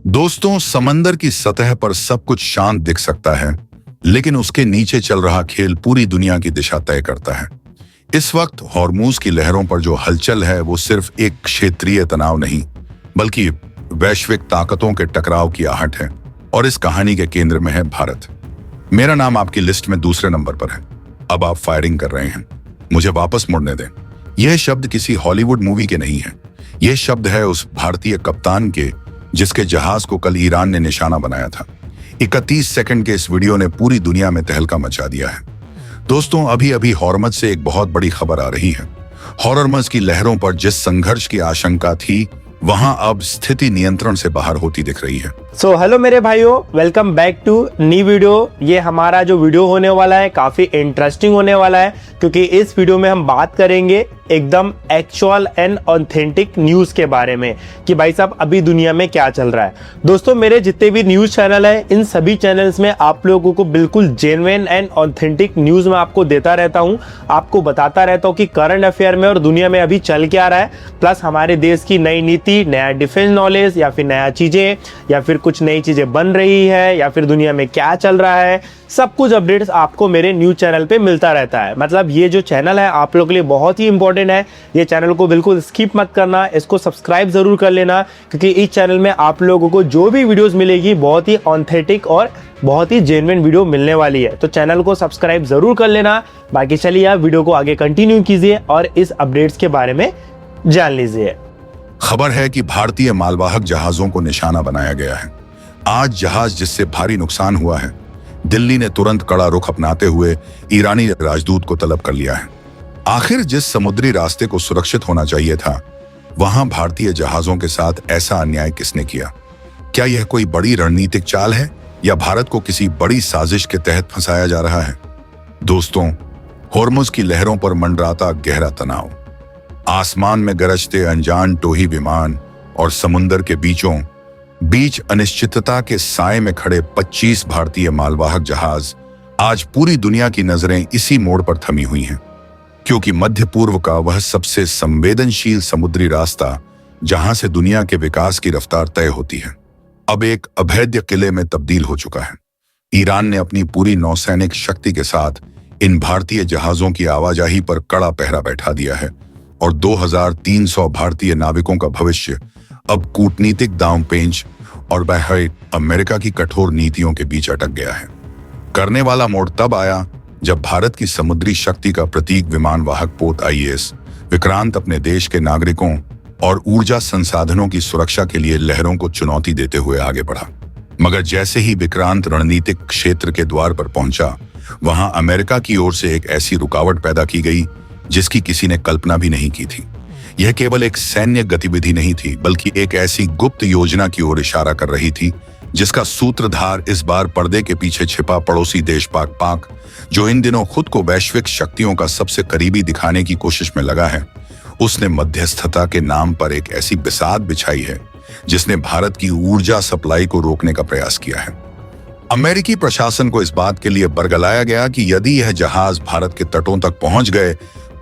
दोस्तों, समंदर की सतह पर सब कुछ शांत दिख सकता है, लेकिन उसके नीचे चल रहा खेल पूरी दुनिया की दिशा तय करता है। इस वक्त हॉर्मूज की लहरों पर जो हलचल है वो सिर्फ एक क्षेत्रीय तनाव नहीं, बल्कि वैश्विक ताकतों के टकराव की आहट है। और इस कहानी के केंद्र में है भारत। मेरा नाम आपकी लिस्ट में दूसरे नंबर पर है। अब आप फायरिंग कर रहे हैं, मुझे वापस मुड़ने दें। यह शब्द किसी हॉलीवुड मूवी के नहीं है। यह शब्द है उस भारतीय कप्तान के जिसके जहाज को कल ईरान ने निशाना बनाया था। 31 सेकंड के इस वीडियो ने पूरी दुनिया में तहलका मचा दिया है। दोस्तों, अभी अभी हॉर्मज से एक बहुत बड़ी खबर आ रही है। हॉर्मज की लहरों पर जिस संघर्ष की आशंका थी, वहां अब स्थिति नियंत्रण से बाहर होती दिख रही है। हेलो मेरे भाइयों, welcome back to new video. ये हमारा जो वीडियो होने वाला है काफी इंटरेस्टिंग होने वाला है, क्योंकि इस वीडियो में हम बात करेंगे एकदम एक्चुअल एंड ऑथेंटिक न्यूज के बारे में कि भाई साहब अभी दुनिया में क्या चल रहा है। दोस्तों, मेरे जितने भी न्यूज चैनल है, इन सभी चैनल्स में आप लोगों को बिल्कुल जेन्युइन एंड ऑथेंटिक न्यूज में आपको देता रहता हूं, आपको बताता रहता हूं कि करंट अफेयर में और दुनिया में अभी चल क्या रहा है, प्लस हमारे देश की नई नीति, नया डिफेंस नॉलेज या फिर नया चीजें या फिर कुछ नई चीजें बन रही है या फिर दुनिया में क्या चल रहा है, सब कुछ अपडेट्स आपको मेरे न्यूज चैनल पे मिलता रहता है। मतलब ये जो चैनल है आप लोगों के लिए बहुत ही इंपॉर्टेंट है। ये चैनल को बिल्कुल स्किप मत करना, इसको सब्सक्राइब जरूर कर लेना, क्योंकि इस चैनल में आप लोगों को जो भी वीडियोस मिलेगी बहुत ही ऑथेंटिक और बहुत ही जेन्युइन वीडियो मिलने वाली है। तो चैनल को सब्सक्राइब जरूर कर लेना। बाकी चलिए आप वीडियो को आगे कंटिन्यू कीजिए और इस अपडेट्स के बारे में जान लीजिए। खबर है कि भारतीय मालवाहक जहाजों को निशाना बनाया गया है। आज जहाज जिससे भारी नुकसान हुआ है, दिल्ली ने तुरंत कड़ा रुख अपनाते हुए ईरानी राजदूत को तलब कर लिया है। आखिर जिस समुद्री रास्ते को सुरक्षित होना चाहिए था, वहां भारतीय जहाजों के साथ ऐसा अन्याय किसने किया? क्या यह कोई बड़ी रणनीतिक चाल है या भारत को किसी बड़ी साजिश के तहत फंसाया जा रहा है? दोस्तों, हॉर्मुज की लहरों पर मंडराता गहरा तनाव, आसमान में गरजते अनजान टोही विमान और समुंदर के बीच अनिश्चितता के साए में खड़े 25 भारतीय मालवाहक जहाज। आज पूरी दुनिया की नजरें इसी मोड़ पर थमी हुई हैं, क्योंकि मध्य पूर्व का वह सबसे संवेदनशील समुद्री रास्ता, जहां से दुनिया के विकास की रफ्तार तय होती है, अब एक अभेद्य किले में तब्दील हो चुका है। ईरान ने अपनी पूरी नौसैनिक शक्ति के साथ इन भारतीय जहाजों की आवाजाही पर कड़ा पहरा बैठा दिया है और 2300 भारतीय नाविकों का भविष्य अब कूटनीतिक दांवपेंच और बाहर अमेरिका की कठोर नीतियों के बीच अटक गया है। करने वाला मोड़ तब आया जब भारत की समुद्री शक्ति का प्रतीक विमान वाहक पोत IAS विक्रांत अपने देश के नागरिकों और ऊर्जा संसाधनों की सुरक्षा के लिए लहरों को चुनौती देते हुए आगे बढ़ा। मगर जैसे ही विक्रांत रणनीतिक क्षेत्र के द्वार पर पहुंचा, वहां अमेरिका की ओर से एक ऐसी रुकावट पैदा की गई जिसकी किसी ने कल्पना भी नहीं की थी। यह केवल एक सैन्य गतिविधि नहीं थी, बल्कि एक ऐसी गुप्त योजना की ओर इशारा कर रही थी जिसका सूत्रधार इस बार पर्दे के पीछे छिपा पड़ोसी देश पाक, जो इन दिनों खुद को वैश्विक शक्तियों का सबसे करीबी दिखाने की कोशिश में लगा है। उसने मध्यस्थता के नाम पर एक ऐसी बिसात बिछाई है जिसने भारत की ऊर्जा सप्लाई को रोकने का प्रयास किया है। अमेरिकी प्रशासन को इस बात के लिए बरगलाया गया कि यदि यह जहाज भारत के तटों तक पहुंच गए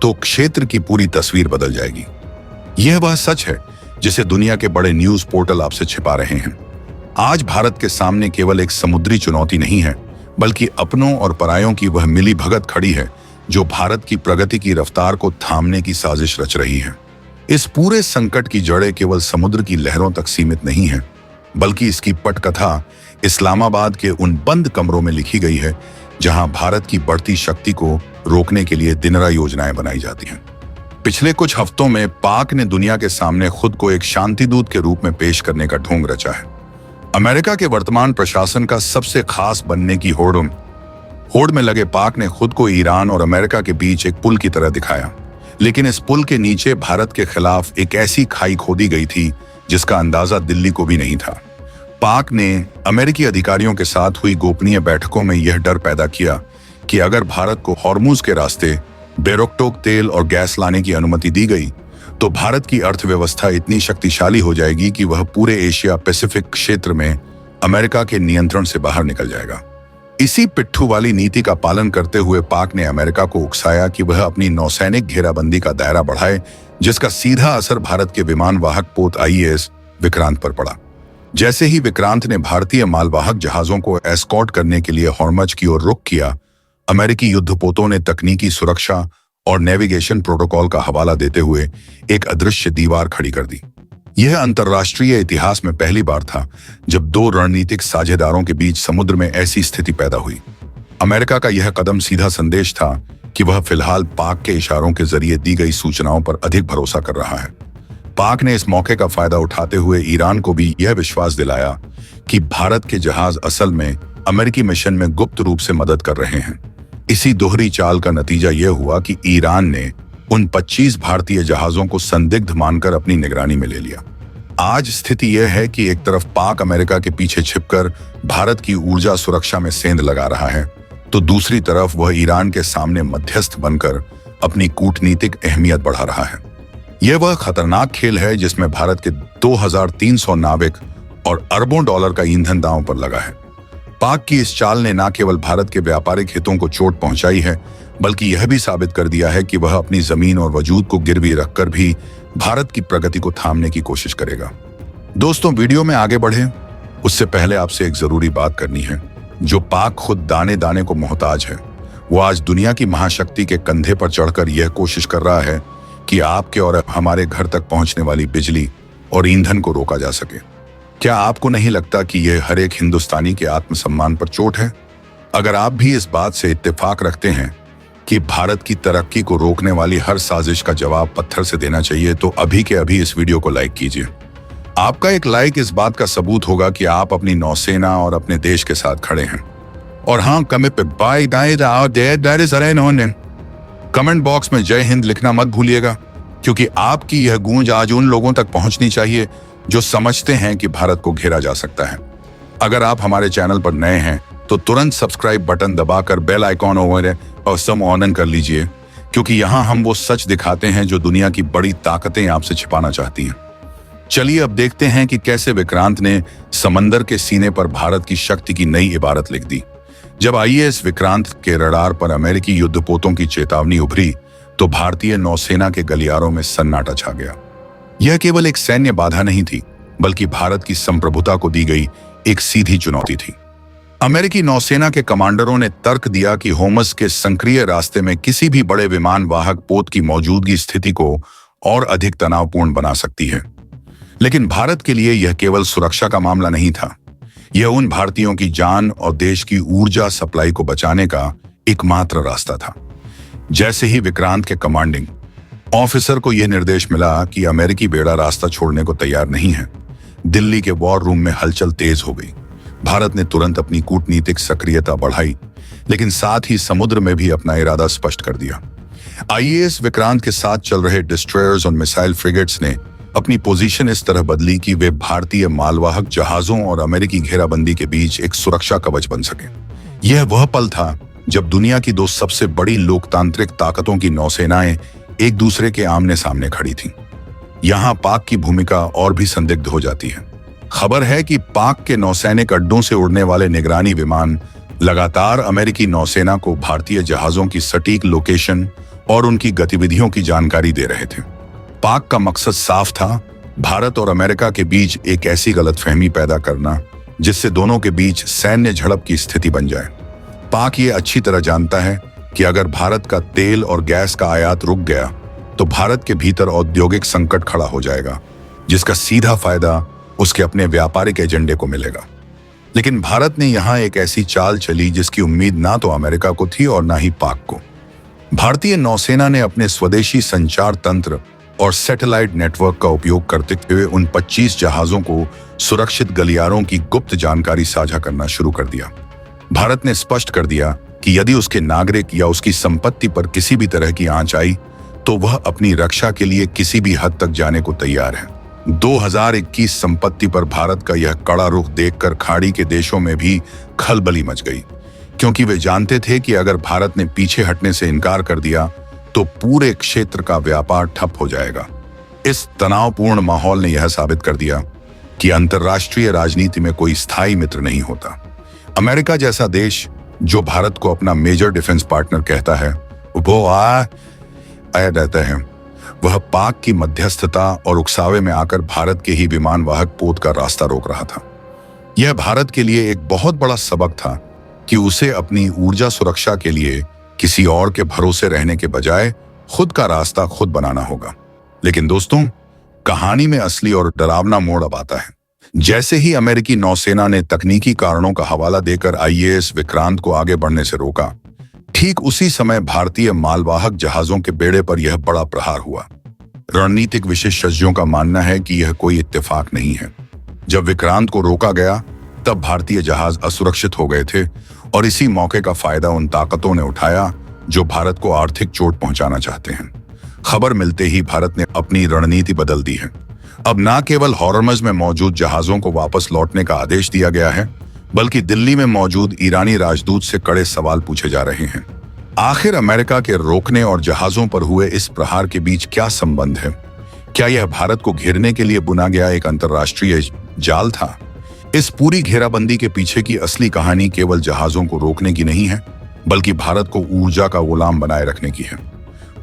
तो क्षेत्र की पूरी तस्वीर बदल जाएगी। यह वह सच है जिसे दुनिया के बड़े न्यूज पोर्टल आपसे छिपा रहे हैं। आज भारत के सामने केवल एक समुद्री चुनौती नहीं है, बल्कि अपनों और परायों की वह मिली भगत खड़ी है जो भारत की प्रगति की रफ्तार को थामने की साजिश रच रही है। इस पूरे संकट की जड़ें केवल समुद्र की लहरों तक सीमित नहीं है, बल्कि इसकी पटकथा इस्लामाबाद के उन बंद कमरों में लिखी गई है जहां भारत की बढ़ती शक्ति को रोकने के लिए दिनरा योजनाएं बनाई जाती हैं। पिछले कुछ हफ्तों में पाक ने दुनिया के सामने खुद को एक शांतिदूत के रूप में पेश करने का ढोंग रचा है। अमेरिका के वर्तमान प्रशासन का सबसे खास बनने की होड़ में लगे पाक ने खुद को ईरान और अमेरिका के बीच एक पुल की तरह दिखाया, लेकिन इस पुल के नीचे भारत के खिलाफ एक ऐसी खाई खोदी गई थी जिसका अंदाजा दिल्ली को भी नहीं था। पाक ने अमेरिकी अधिकारियों के साथ हुई गोपनीय बैठकों में यह डर पैदा किया कि अगर भारत को हॉर्मुज के रास्ते बेरोकटोक तेल और गैस लाने की अनुमति दी गई तो भारत की अर्थव्यवस्था इतनी शक्तिशाली हो जाएगी कि वह पूरे एशिया पैसिफिक क्षेत्र में अमेरिका के नियंत्रण से बाहर निकल जाएगा। इसी पिट्ठू वाली नीति का पालन करते हुए पाक ने अमेरिका को उकसाया कि वह अपनी नौसैनिक घेराबंदी का दायरा बढ़ाए, जिसका सीधा असर भारत के विमान वाहक पोत IAS विक्रांत पर पड़ा। जैसे ही विक्रांत ने भारतीय मालवाहक जहाजों को एस्कॉर्ट करने के लिए हॉर्मज की ओर रुख किया, अमेरिकी युद्धपोतों ने तकनीकी सुरक्षा और नेविगेशन प्रोटोकॉल का हवाला देते हुए एक अदृश्य दीवार खड़ी कर दी। यह अंतर्राष्ट्रीय इतिहास में पहली बार था जब दो रणनीतिक साझेदारों के बीच समुद्र में ऐसी स्थिति पैदा हुई। अमेरिका का यह कदम सीधा संदेश था कि वह फिलहाल पाक के इशारों के जरिए दी गई सूचनाओं पर अधिक भरोसा कर रहा है। पाक ने इस मौके का फायदा उठाते हुए ईरान को भी यह विश्वास दिलाया कि भारत के जहाज असल में अमेरिकी मिशन में गुप्त रूप से मदद कर रहे हैं। इसी दोहरी चाल का नतीजा यह हुआ कि ईरान ने उन 25 भारतीय जहाजों को संदिग्ध मानकर अपनी निगरानी में ले लिया। आज स्थिति यह है कि एक तरफ पाक अमेरिका के पीछे छिपकर भारत की ऊर्जा सुरक्षा में सेंध लगा रहा है, तो दूसरी तरफ वह ईरान के सामने मध्यस्थ बनकर अपनी कूटनीतिक अहमियत बढ़ा रहा है। यह वह खतरनाक खेल है जिसमें भारत के 2300 नाविक और अरबों डॉलर का ईंधन दांव पर लगा है। पाक की इस चाल ने न केवल भारत के व्यापारिक हितों को चोट पहुंचाई है, बल्कि यह भी साबित कर दिया है कि वह अपनी जमीन और वजूद को गिरवी रखकर भी भारत की प्रगति को थामने की कोशिश करेगा। दोस्तों, वीडियो में आगे बढ़े उससे पहले आपसे एक जरूरी बात करनी है। जो पाक खुद दाने दाने को मोहताज है, वो आज दुनिया की महाशक्ति के कंधे पर चढ़कर यह कोशिश कर रहा है कि आपके और हमारे घर तक पहुंचने वाली बिजली और ईंधन को रोका जा सके। क्या आपको नहीं लगता कि यह हर एक हिंदुस्तानी के आत्मसम्मान पर चोट है? अगर आप भी इस बात से इत्तेफाक रखते हैं कि भारत की तरक्की को रोकने वाली हर साजिश का जवाब पत्थर से देना चाहिए, तो अभी के अभी इस वीडियो को लाइक कीजिए। आपका एक लाइक इस बात का सबूत होगा कि आप अपनी नौसेना और अपने देश के साथ खड़े हैं। और हाँ, कमेंट बॉक्स में जय हिंद लिखना मत भूलिएगा, क्योंकि आपकी यह गूंज आज उन लोगों तक पहुंचनी चाहिए जो समझते हैं कि भारत को घेरा जा सकता है। अगर आप हमारे चैनल पर नए हैं तो तुरंत सब्सक्राइब बटन दबाकर बेल आइकॉन और सम ऑन कर लीजिए, क्योंकि यहाँ हम वो सच दिखाते हैं जो दुनिया की बड़ी ताकतें आपसे छिपाना चाहती हैं। चलिए अब देखते हैं कि कैसे विक्रांत ने समंदर के सीने पर भारत की शक्ति की नई इबारत लिख दी। जब आईएएस विक्रांत के रडार पर अमेरिकी युद्धपोतों की चेतावनी उभरी, तो भारतीय नौसेना के गलियारों में सन्नाटा छा गया। यह केवल एक सैन्य बाधा नहीं थी, बल्कि भारत की संप्रभुता को दी गई एक सीधी चुनौती थी। अमेरिकी नौसेना के कमांडरों ने तर्क दिया कि होर्मुज़ के संक्रिय रास्ते में किसी भी बड़े विमान वाहक पोत की मौजूदगी स्थिति को और अधिक तनावपूर्ण बना सकती है। लेकिन भारत के लिए यह केवल सुरक्षा का मामला नहीं था, यह उन भारतीयों की जान और देश की ऊर्जा सप्लाई को बचाने का एकमात्र रास्ता था। जैसे ही विक्रांत के कमांडिंग ऑफिसर को यह निर्देश मिला कि अमेरिकी बेड़ा रास्ता छोड़ने को तैयार नहीं है, दिल्ली के वॉर रूम में हलचल तेज हो गई। भारत ने तुरंत अपनी कूटनीतिक सक्रियता बढ़ाई, लेकिन साथ ही समुद्र में भी अपना इरादा स्पष्ट कर दिया। आईएएस विक्रांत के साथ चल रहे डिस्ट्रॉयर्स और मिसाइल फ्रिगेट्स ने अपनी पोजीशन इस तरह बदली कि वे भारतीय मालवाहक जहाजों और अमेरिकी घेराबंदी के बीच एक सुरक्षा कवच बन सके। यह वह पल था जब दुनिया की दो सबसे बड़ी लोकतांत्रिक ताकतों की नौसेनाएं एक दूसरे के आमने सामने खड़ी थीं। यहां पाक की भूमिका और भी संदिग्ध हो जाती है। खबर है कि पाक के नौसैनिक अड्डों से उड़ने वाले निगरानी विमान लगातार अमेरिकी नौसेना को भारतीय जहाजों की सटीक लोकेशन और उनकी गतिविधियों की जानकारी दे रहे थे। पाक का मकसद साफ था, भारत और अमेरिका के बीच एक ऐसी गलतफहमी पैदा करना जिससे दोनों के बीच सैन्य झड़प की स्थिति बन जाए। पाक ये अच्छी तरह जानता है कि अगर भारत का तेल और गैस का आयात रुक गया तो भारत के भीतर औद्योगिक संकट खड़ा हो जाएगा, जिसका सीधा फायदा उसके अपने व्यापारिक एजेंडे को मिलेगा। लेकिन भारत ने यहां एक ऐसी चाल चली जिसकी उम्मीद ना तो अमेरिका को थी और ना ही पाक को। भारतीय नौसेना ने अपने स्वदेशी संचार तंत्र और सैटेलाइट नेटवर्क का उपयोग करते हुए उन 25 जहाजों को सुरक्षित गलियारों की गुप्त जानकारी साझा करना शुरू कर दिया। भारत ने स्पष्ट कर दिया कि यदि उसके नागरिक या उसकी संपत्ति पर किसी भी तरह की आंच आई तो वह अपनी रक्षा के लिए किसी भी हद तक जाने को तैयार है। 2021 संपत्ति पर भारत का यह कड़ा रुख देखकर खाड़ी के देशों में भी खलबली मच गई, क्योंकि वे जानते थे कि अगर भारत ने पीछे हटने से इनकार कर दिया तो पूरे क्षेत्र का व्यापार ठप हो जाएगा। इस तनावपूर्ण माहौल ने यह साबित कर दिया कि अंतर्राष्ट्रीय राजनीति में कोई स्थायी मित्र नहीं होता। अमेरिका जैसा देश जो भारत को अपना मेजर डिफेंस पार्टनर कहता है, वो आया रहता है। वह पाक की मध्यस्थता और उकसावे में आकर भारत के ही विमान वाहक पोत का रास्ता रोक रहा था। यह भारत के लिए एक बहुत बड़ा सबक था कि उसे अपनी ऊर्जा सुरक्षा के लिए किसी और के भरोसे रहने के बजाय खुद का रास्ता खुद बनाना होगा। लेकिन दोस्तों, कहानी में असली और डरावना मोड़ अब आता है। जैसे ही अमेरिकी नौसेना ने तकनीकी कारणों का हवाला देकर IAS विक्रांत को आगे बढ़ने से रोका, ठीक उसी समय भारतीय मालवाहक जहाजों के बेड़े पर यह बड़ा प्रहार हुआ। रणनीतिक विशेषज्ञों का मानना है कि यह कोई इत्तेफाक नहीं है। जब विक्रांत को रोका गया, तब भारतीय जहाज असुरक्षित हो गए थे और इसी मौके का फायदा उन ताकतों ने उठाया जो भारत को आर्थिक चोट पहुंचाना चाहते हैं। खबर मिलते ही भारत ने अपनी रणनीति बदल दी है। अब न केवल हॉर्मज़ में मौजूद जहाजों को वापस लौटने का आदेश दिया गया है, बल्कि दिल्ली में मौजूद ईरानी राजदूत से कड़े सवाल पूछे जा रहे हैं। आखिर अमेरिका के रोकने और जहाजों पर हुए इस प्रहार के बीच क्या संबंध है? क्या यह भारत को घेरने के लिए बुना गया एक अंतर्राष्ट्रीय जाल था? इस पूरी घेराबंदी के पीछे की असली कहानी केवल जहाजों को रोकने की नहीं है, बल्कि भारत को ऊर्जा का गुलाम बनाए रखने की है।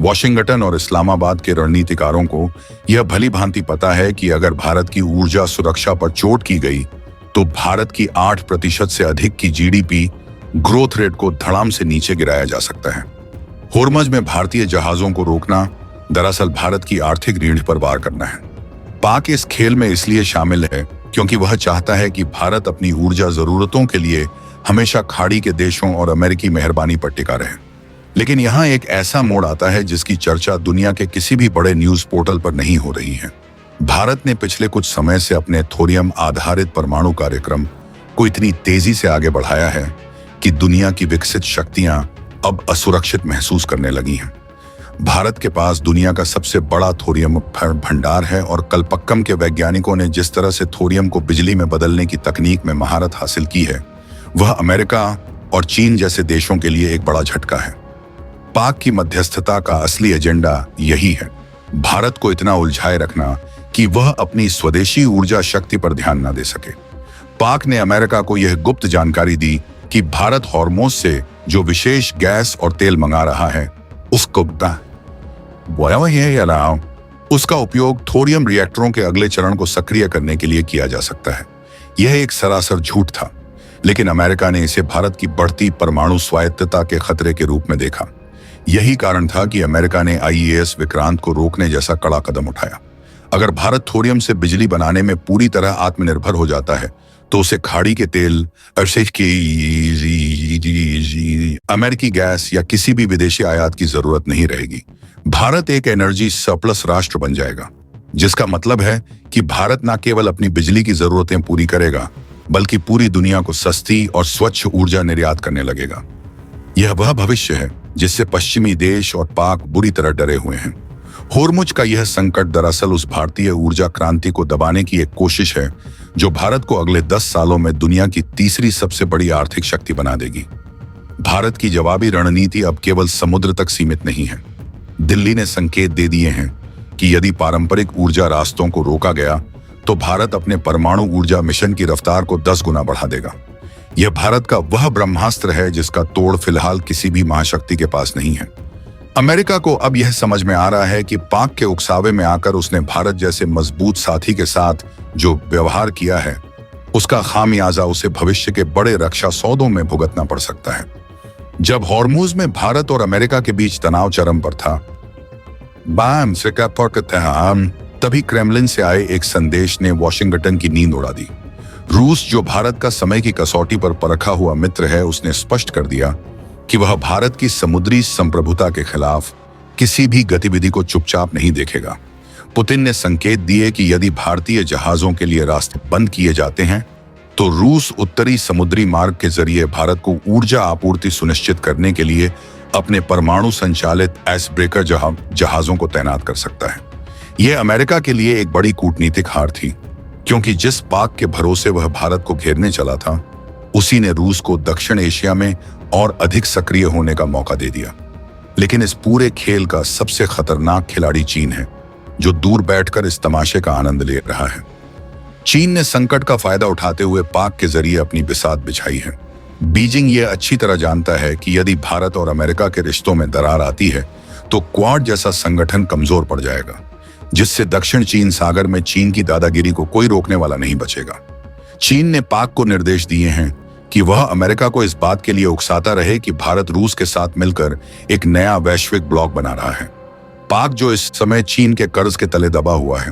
वॉशिंगटन और इस्लामाबाद के रणनीतिकारों को यह भली भांति पता है कि अगर भारत की ऊर्जा सुरक्षा पर चोट की गई तो भारत की 8% से अधिक की GDP ग्रोथ रेट को धड़ाम से नीचे गिराया जा सकता है। होर्मज़ में भारतीय जहाजों को रोकना दरअसल भारत की आर्थिक रीढ़ पर वार करना है। पाक इस खेल में इसलिए शामिल है क्योंकि वह चाहता है कि भारत अपनी ऊर्जा जरूरतों के लिए हमेशा खाड़ी के देशों और अमेरिकी मेहरबानी पर टिका रहे। लेकिन यहाँ एक ऐसा मोड़ आता है जिसकी चर्चा दुनिया के किसी भी बड़े न्यूज पोर्टल पर नहीं हो रही है। भारत ने पिछले कुछ समय से अपने थोरियम आधारित परमाणु कार्यक्रम को इतनी तेजी से आगे बढ़ाया है कि दुनिया की विकसित शक्तियां अब असुरक्षित महसूस करने लगी हैं। भारत के पास दुनिया का सबसे बड़ा थोरियम भंडार है और कलपक्कम के वैज्ञानिकों ने जिस तरह से थोरियम को बिजली में बदलने की तकनीक में महारत हासिल की है, वह अमेरिका और चीन जैसे देशों के लिए एक बड़ा झटका है। पाक की मध्यस्थता का असली एजेंडा यही है, भारत को इतना उलझाए रखना कि वह अपनी स्वदेशी ऊर्जा शक्ति पर ध्यान न दे सके। पाक ने अमेरिका को यह गुप्त जानकारी दी कि भारत हॉर्मोज से जो विशेष गैस और तेल मंगा रहा है, उसका उपयोग थोरियम रिएक्टरों के अगले चरण को सक्रिय करने के लिए किया जा सकता है। यह एक सरासर झूठ था, लेकिन अमेरिका ने इसे भारत की बढ़ती परमाणु स्वायत्तता के खतरे के रूप में देखा। यही कारण था कि अमेरिका ने IAS विक्रांत को रोकने जैसा कड़ा कदम उठाया। अगर भारत थोरियम से बिजली बनाने में पूरी तरह आत्मनिर्भर हो जाता है तो उसे खाड़ी के तेल, अमेरिकी गैस या किसी भी विदेशी आयात की जरूरत नहीं रहेगी। भारत एक एनर्जी सरप्लस राष्ट्र बन जाएगा, जिसका मतलब है कि भारत न केवल अपनी बिजली की जरूरतें पूरी करेगा, बल्कि पूरी दुनिया को सस्ती और स्वच्छ ऊर्जा निर्यात करने लगेगा। यह वह भविष्य है जिससे पश्चिमी देश और पाक बुरी तरह डरे हुए हैं। होर्मुज का यह संकट दरअसल उस भारतीय ऊर्जा क्रांति को दबाने की एक कोशिश है जो भारत को अगले 10 सालों में दुनिया की तीसरी सबसे बड़ी आर्थिक शक्ति बना देगी। भारत की जवाबी रणनीति अब केवल समुद्र तक सीमित नहीं है। दिल्ली ने संकेत दे दिए हैं कि यदि पारंपरिक ऊर्जा रास्तों को रोका गया तो भारत अपने परमाणु ऊर्जा मिशन की रफ्तार को 10 गुना बढ़ा देगा। यह भारत का वह ब्रह्मास्त्र है जिसका तोड़ फिलहाल किसी भी महाशक्ति के पास नहीं है। अमेरिका को अब यह समझ में आ रहा है कि पाक के उकसावे में आकर उसने भारत जैसे मजबूत साथी के साथ जो व्यवहार किया है, उसका खामियाजा उसे भविष्य के बड़े रक्षा सौदों में भुगतना पड़ सकता है। जब हॉर्मुज में भारत और अमेरिका के बीच तनाव चरम पर था, तभी क्रेमलिन से आए एक संदेश ने वॉशिंगटन की नींद उड़ा दी। रूस, जो भारत का समय की कसौटी पर परखा हुआ मित्र है, उसने स्पष्ट कर दिया कि वह भारत की समुद्री संप्रभुता के खिलाफ किसी भी गतिविधि को चुपचाप नहीं देखेगा। पुतिन ने संकेत दिए कि यदि भारतीय जहाजों के लिए रास्ते बंद किए जाते हैं तो रूस उत्तरी समुद्री मार्ग के जरिए भारत को ऊर्जा आपूर्ति सुनिश्चित करने के लिए अपने परमाणु संचालित आइस ब्रेकर जहाजों को तैनात कर सकता है। यह अमेरिका के लिए एक बड़ी कूटनीतिक हार थी, क्योंकि जिस पाक के भरोसे वह भारत को घेरने चला था, उसी ने रूस को दक्षिण एशिया में और अधिक सक्रिय होने का मौका दे दिया। लेकिन इस पूरे खेल का सबसे खतरनाक खिलाड़ी चीन है, जो दूर बैठकर इस तमाशे का आनंद ले रहा है। चीन ने संकट का फायदा उठाते हुए पाक के जरिए अपनी बिसात बिछाई है। बीजिंग यह अच्छी तरह जानता है कि यदि भारत और अमेरिका के रिश्तों में दरार आती है तो क्वाड जैसा संगठन कमजोर पड़ जाएगा, जिससे दक्षिण चीन सागर में चीन की दादागिरी को कोई रोकने वाला नहीं बचेगा। चीन ने पाक को निर्देश दिए हैं कि वह अमेरिका को इस बात के लिए उकसाता रहे कि भारत रूस के साथ मिलकर एक नया वैश्विक ब्लॉक बना रहा है। पाक, जो इस समय चीन के कर्ज के तले दबा हुआ है,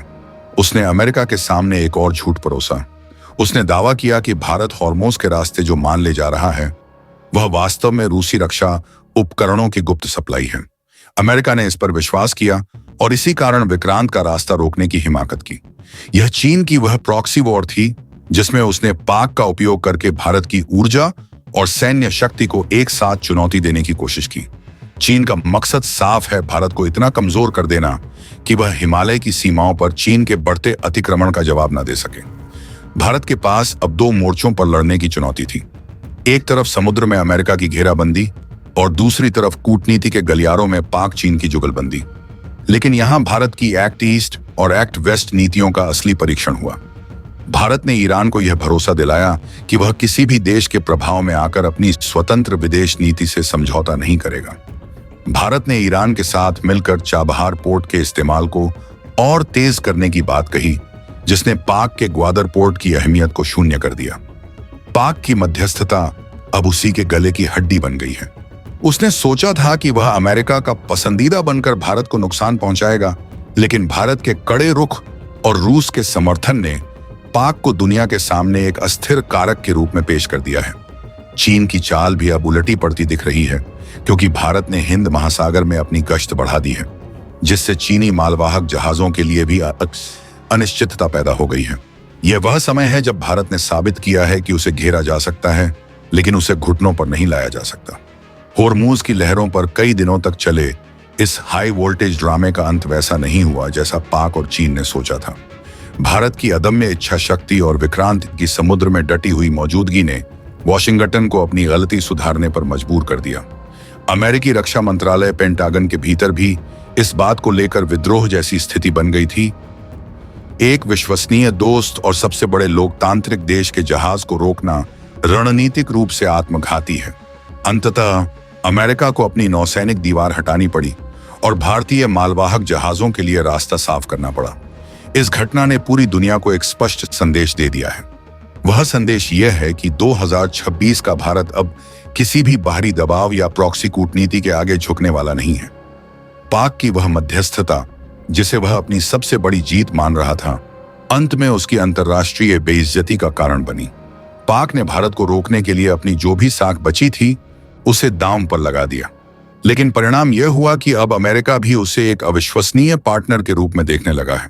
उसने अमेरिका के सामने एक और झूठ परोसा। उसने दावा किया कि भारत हॉर्मोज के रास्ते जो मान ले जा रहा है, वह वास्तव में रूसी रक्षा उपकरणों की गुप्त सप्लाई है। अमेरिका ने इस पर विश्वास किया और इसी कारण विक्रांत का रास्ता रोकने की हिमाकत की। यह चीन की वह प्रॉक्सी वॉर थी जिसमें उसने पाक का उपयोग करके भारत की ऊर्जा और सैन्य शक्ति को एक साथ चुनौती देने की कोशिश की। चीन का मकसद साफ है, भारत को इतना कमजोर कर देना कि वह हिमालय की सीमाओं पर चीन के बढ़ते अतिक्रमण का जवाब न दे सके। भारत के पास अब दो मोर्चों पर लड़ने की चुनौती थी। एक तरफ समुद्र में अमेरिका की घेराबंदी और दूसरी तरफ कूटनीति के गलियारों में पाक चीन की जुगलबंदी। लेकिन यहां भारत की एक्ट ईस्ट और एक्ट वेस्ट नीतियों का असली परीक्षण हुआ। भारत ने ईरान को यह भरोसा दिलाया कि वह किसी भी देश के प्रभाव में आकर अपनी स्वतंत्र विदेश नीति से समझौता नहीं करेगा। भारत ने ईरान के साथ मिलकर चाबहार पोर्ट के इस्तेमाल को और तेज करने की बात कही, जिसने पाक के ग्वादर पोर्ट की अहमियत को शून्य कर दिया। पाक की मध्यस्थता अब उसी के गले की हड्डी बन गई है। उसने सोचा था कि वह अमेरिका का पसंदीदा बनकर भारत को नुकसान पहुंचाएगा, लेकिन भारत के कड़े रुख और रूस के समर्थन ने पाक को दुनिया के सामने एक अस्थिर कारक के रूप में पेश कर दिया है। चीन की चाल भी अब उलटी पड़ती दिख रही है, क्योंकि भारत ने हिंद महासागर में अपनी गश्त बढ़ा दी है, जिससे चीनी मालवाहक जहाजों के लिए भी अनिश्चितता पैदा हो गई है। यह वह समय है जब भारत ने साबित किया है कि उसे घेरा जा सकता है, लेकिन उसे घुटनों पर नहीं लाया जा सकता। होर्मुज की लहरों पर कई दिनों तक चले इस हाई वोल्टेज ड्रामे का अंत वैसा नहीं हुआ जैसा पाक और चीन ने सोचा था। भारत की अदम्य इच्छा शक्ति और विक्रांत की समुद्र में डटी हुई मौजूदगी ने वॉशिंगटन को अपनी गलती सुधारने पर मजबूर कर दिया। अमेरिकी रक्षा मंत्रालय पेंटागन के भीतर भी इस बात को लेकर विद्रोह जैसी स्थिति बन गई थी। एक विश्वसनीय दोस्त और सबसे बड़े लोकतांत्रिक देश के जहाज को रोकना रणनीतिक रूप से आत्मघाती है। अंततः अमेरिका को अपनी नौसैनिक दीवार हटानी पड़ी और भारतीय मालवाहक जहाजों के लिए रास्ता साफ करना पड़ा। इस घटना ने पूरी दुनिया को एक स्पष्ट संदेश दे दिया है। वह संदेश यह है कि 2026 का भारत अब किसी भी बाहरी दबाव या प्रॉक्सी कूटनीति के आगे झुकने वाला नहीं है। पाक की वह मध्यस्थता, जिसे वह अपनी सबसे बड़ी जीत मान रहा था, अंत में उसकी अंतर्राष्ट्रीय बेइज्जती का कारण बनी। पाक ने भारत को रोकने के लिए अपनी जो भी साख बची थी, उसे दांव पर लगा दिया। लेकिन परिणाम यह हुआ कि अब अमेरिका भी उसे एक अविश्वसनीय पार्टनर के रूप में देखने लगा है।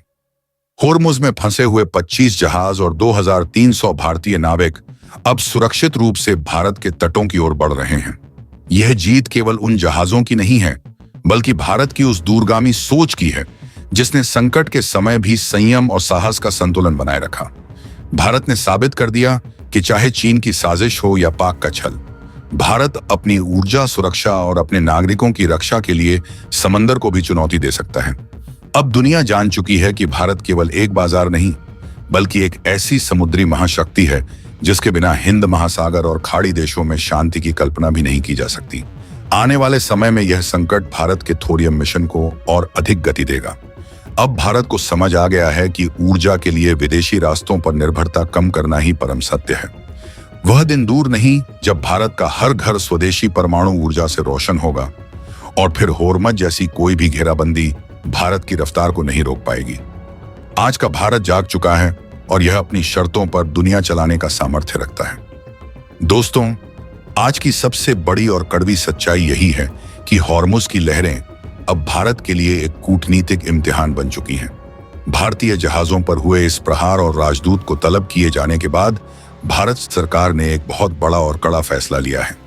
होर्मुज में फंसे हुए 25 जहाज और 2300 भारतीय नाविक अब सुरक्षित रूप से भारत के तटों की ओर बढ़ रहे हैं। यह जीत केवल उन जहाजों की नहीं है, बल्कि भारत की उस दूरगामी सोच की है जिसने संकट के समय भी संयम और साहस का संतुलन बनाए रखा। भारत ने साबित कर दिया कि चाहे चीन की साजिश हो या पाक का छल, भारत अपनी ऊर्जा सुरक्षा और अपने नागरिकों की रक्षा के लिए समंदर को भी चुनौती दे सकता है। अब दुनिया जान चुकी है कि भारत केवल एक बाजार नहीं, बल्कि एक ऐसी समुद्री महाशक्ति है जिसके बिना हिंद महासागर और खाड़ी देशों में शांति की कल्पना भी नहीं की जा सकती। आने वाले समय में यह संकट भारत के थोरियम मिशन को और अधिक गति देगा। अब भारत को समझ आ गया है कि ऊर्जा के लिए विदेशी रास्तों पर निर्भरता कम करना ही परम सत्य है। वह दिन दूर नहीं जब भारत का हर घर स्वदेशी परमाणु ऊर्जा से रोशन होगा और फिर होर्मुज जैसी कोई भी घेराबंदी भारत की रफ्तार को नहीं रोक पाएगी। आज का भारत जाग चुका है और यह अपनी शर्तों पर दुनिया चलाने का सामर्थ्य रखता है। दोस्तों, आज की सबसे बड़ी और कड़वी सच्चाई यही है कि होर्मुज की लहरें अब भारत के लिए एक कूटनीतिक इम्तिहान बन चुकी हैं। भारतीय जहाजों पर हुए इस प्रहार और राजदूत को तलब किए जाने के बाद भारत सरकार ने एक बहुत बड़ा और कड़ा फैसला लिया है।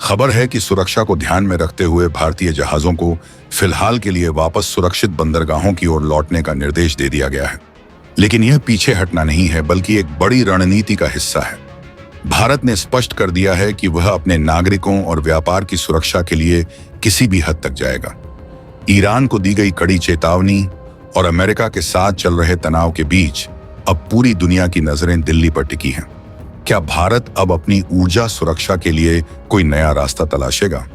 खबर है कि सुरक्षा को ध्यान में रखते हुए भारतीय जहाजों को फिलहाल के लिए वापस सुरक्षित बंदरगाहों की ओर लौटने का निर्देश दे दिया गया है। लेकिन यह पीछे हटना नहीं है, बल्कि एक बड़ी रणनीति का हिस्सा है। भारत ने स्पष्ट कर दिया है कि वह अपने नागरिकों और व्यापार की सुरक्षा के लिए किसी भी हद तक जाएगा। ईरान को दी गई कड़ी चेतावनी और अमेरिका के साथ चल रहे तनाव के बीच अब पूरी दुनिया की नजरें दिल्ली पर टिकी हैं। क्या भारत अब अपनी ऊर्जा सुरक्षा के लिए कोई नया रास्ता तलाशेगा?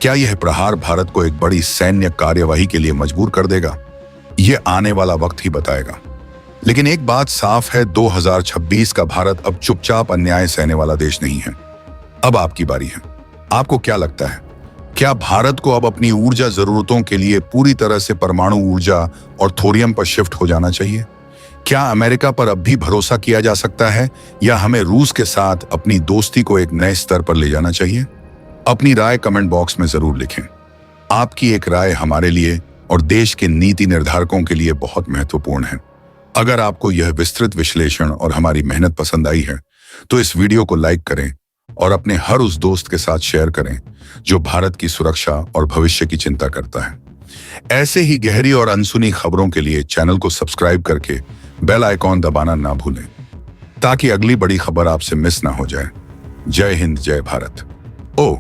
क्या यह प्रहार भारत को एक बड़ी सैन्य कार्यवाही के लिए मजबूर कर देगा? यह आने वाला वक्त ही बताएगा। लेकिन एक बात साफ है, 2026 का भारत अब चुपचाप अन्याय सहने वाला देश नहीं है। अब आपकी बारी है। आपको क्या लगता है, क्या भारत को अब अपनी ऊर्जा जरूरतों के लिए पूरी तरह से परमाणु ऊर्जा और थोरियम पर शिफ्ट हो जाना चाहिए? क्या अमेरिका पर अब भी भरोसा किया जा सकता है, या हमें रूस के साथ अपनी दोस्ती को एक नए स्तर पर ले जाना चाहिए? अपनी राय कमेंट बॉक्स में जरूर लिखें। आपकी एक राय हमारे लिए और देश के नीति निर्धारकों के लिए बहुत महत्वपूर्ण है। अगर आपको यह विस्तृत विश्लेषण और हमारी मेहनत पसंद आई है, तो इस वीडियो को लाइक करें और अपने हर उस दोस्त के साथ शेयर करें जो भारत की सुरक्षा और भविष्य की चिंता करता है। ऐसे ही गहरी और अनसुनी खबरों के लिए चैनल को सब्सक्राइब करके बेल आइकॉन दबाना ना भूलें, ताकि अगली बड़ी खबर आपसे मिस ना हो जाए। जय हिंद, जय भारत। ओह,